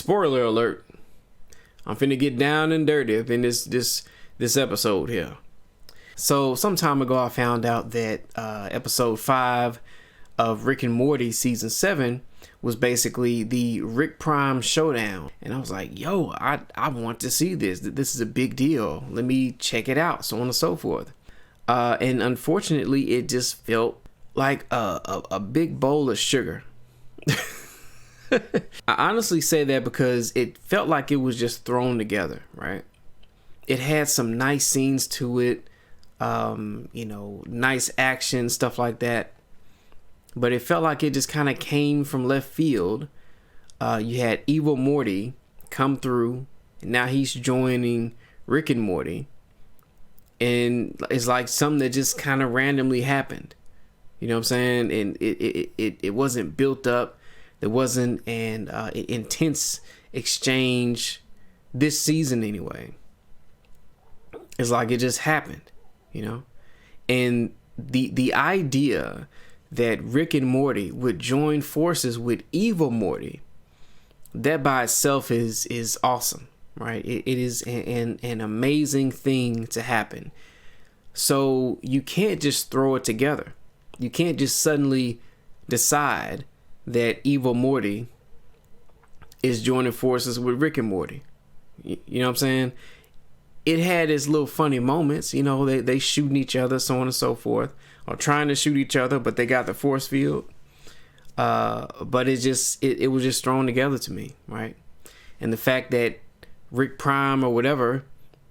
spoiler alert, I'm finna get down and dirty up in this episode here. So some time ago, I found out that episode 5 of Rick and Morty season 7 was basically the Rick Prime showdown. And I was like, yo, I want to see this. This is a big deal. Let me check it out, so on and so forth. And unfortunately, it just felt like a big bowl of sugar. I honestly say that because it felt like it was just thrown together, right? It had some nice scenes to it, nice action, stuff like that. But it felt like it just kind of came from left field. You had evil Morty come through, and now he's joining Rick and Morty. And it's like something that just kind of randomly happened. You know what I'm saying? And it wasn't built up. There wasn't an intense exchange this season anyway. It's like it just happened, you know? And the idea that Rick and Morty would join forces with evil Morty, that by itself is awesome, right? It is an amazing thing to happen. So you can't just throw it together. You can't just suddenly decide that evil Morty is joining forces with Rick and Morty. You know what I'm saying? It had its little funny moments, you know, they shooting each other, so on and so forth, or trying to shoot each other, but they got the force field. But it was just thrown together to me, right? And the fact that Rick Prime or whatever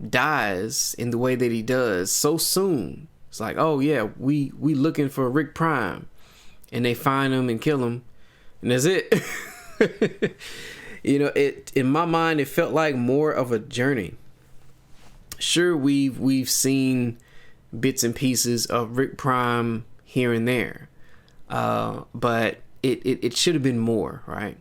dies in the way that he does so soon, it's like, oh yeah, we looking for Rick Prime, and they find him and kill him, and that's it. You know, it in my mind, it felt like more of a journey. Sure, we've seen bits and pieces of Rick Prime here and there, but it should have been more, right?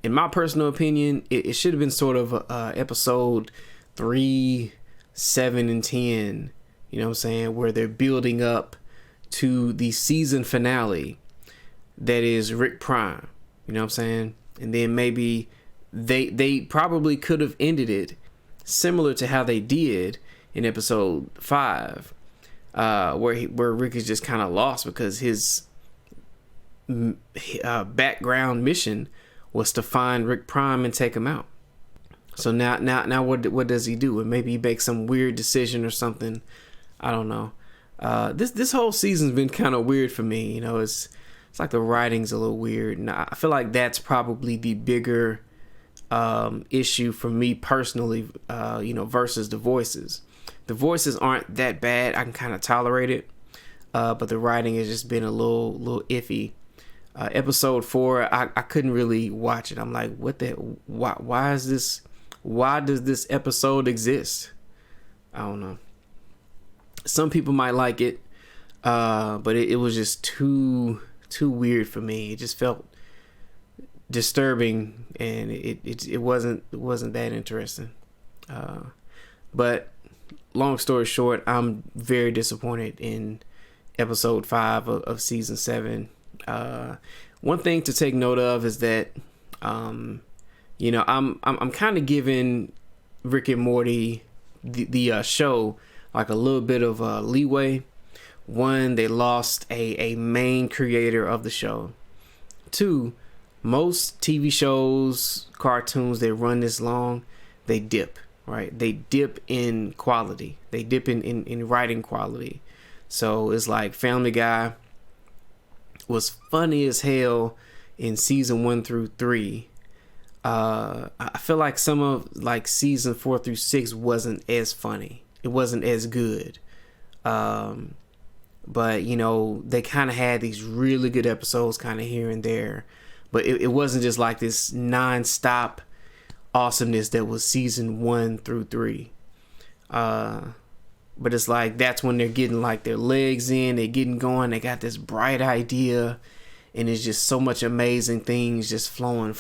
In my personal opinion, it should have been sort of episode 3, 7, and 10. You know what I'm saying? Where they're building up to the season finale, that is Rick Prime. You know what I'm saying? And then maybe they probably could have ended it similar to how they did in episode 5, where Rick is just kind of lost because his background mission was to find Rick Prime and take him out. So now what does he do? And maybe he makes some weird decision or something. I don't know. This whole season's been kind of weird for me. You know, it's like the writing's a little weird, and I feel like that's probably the bigger issue for me personally. Versus the voices. The voices aren't that bad. I can kind of tolerate it, but the writing has just been a little iffy. Episode 4, I couldn't really watch it. I'm like, what the? Why is this? Why does this episode exist? I don't know. Some people might like it, but it was just too weird for me. It just felt disturbing, and it wasn't that interesting. But long story short, I'm very disappointed in episode 5 of season 7. One thing to take note of is that I'm kind of giving Rick and Morty the show like a little bit of leeway. One, they lost a main creator of the show. 2, most TV shows, cartoons that run this long, they dip, right? They dip in quality. They dip in writing quality. So it's like Family Guy was funny as hell in season 1 through 3. I feel like some of like season 4 through 6 wasn't as funny. It wasn't as good. But you know, they kind of had these really good episodes kind of here and there, but it wasn't just like this non-stop awesomeness that was season 1 through 3. But it's like that's when they're getting like their legs in, they're getting going, they got this bright idea, and it's just so much amazing things just flowing.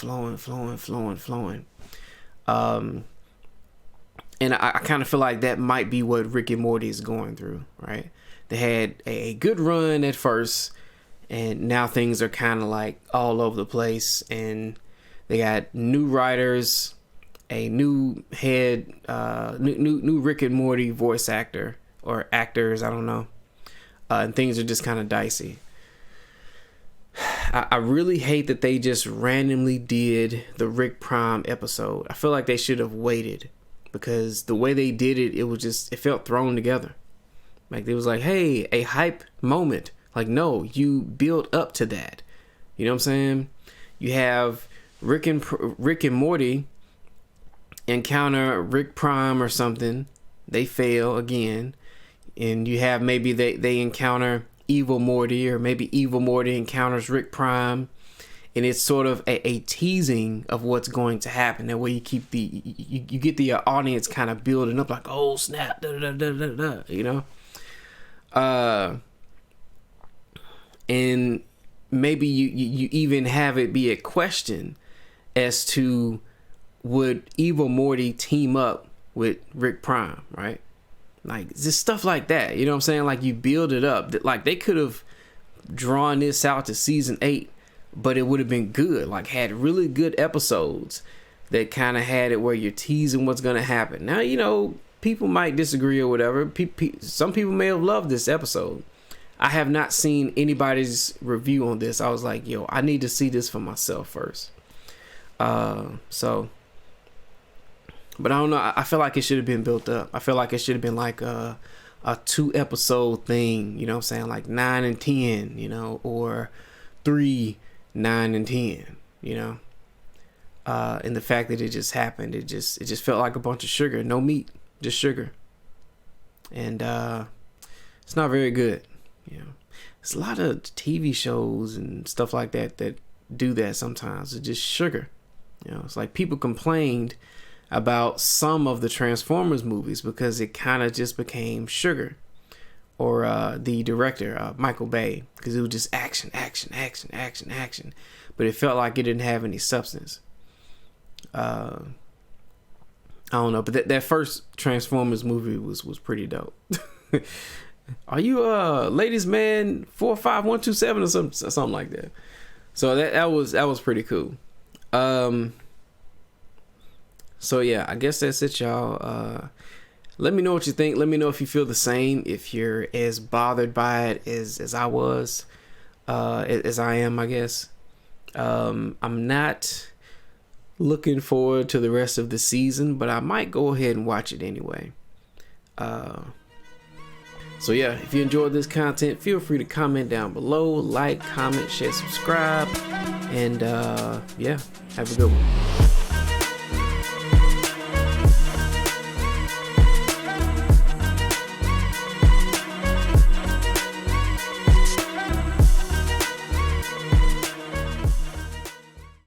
And I kind of feel like that might be what Rick and Morty is going through, right? They had a good run at first, and now things are kind of like all over the place, and they got new writers a new head, new Rick and Morty voice actor or actors, I don't know, and things are just kind of dicey. I really hate that they just randomly did the Rick Prime episode. I feel like they should have waited, because the way they did it, it felt thrown together. Like it was like, hey, a hype moment. Like, no, you build up to that. You know what I'm saying? You have Rick and Morty encounter Rick Prime or something. They fail again. And you have maybe they encounter Evil Morty, or maybe Evil Morty encounters Rick Prime, and it's sort of a teasing of what's going to happen. That way you keep you get the audience kind of building up, like, oh snap, da, da, da, da, da, you know. And maybe you even have it be a question as to, would Evil Morty team up with Rick Prime, right? Like just stuff like that, you know what I'm saying? Like you build it up. Like they could have drawn this out to season 8, but it would have been good. Like had really good episodes that kind of had it where you're teasing what's gonna happen. Now, you know, people might disagree or whatever. Some people may have loved this episode. I have not seen anybody's review on this. I was like, yo, I need to see this for myself first. But I don't know. I feel like it should have been built up. I feel like it should have been like a 2-episode thing, you know what I'm saying? Like 9 and 10, you know, or 3, 9 and 10, you know? And the fact that it just happened, it just felt like a bunch of sugar, no meat, just sugar. And it's not very good, you know? There's a lot of TV shows and stuff like that that do that sometimes. It's just sugar, you know? It's like people complained about some of the Transformers movies because it kind of just became sugar, or the director Michael Bay, because it was just action, but it felt like it didn't have any substance. I don't know, but that first Transformers movie was pretty dope. Are you ladies man 45127 or something like that? So that was pretty cool. So yeah, I guess that's it, y'all. Let me know what you think. Let me know if you feel the same, if you're as bothered by it as I was, as I am, I guess. I'm not looking forward to the rest of the season, but I might go ahead and watch it anyway. So yeah, if you enjoyed this content, feel free to comment down below, like, comment, share, subscribe, and yeah, have a good one.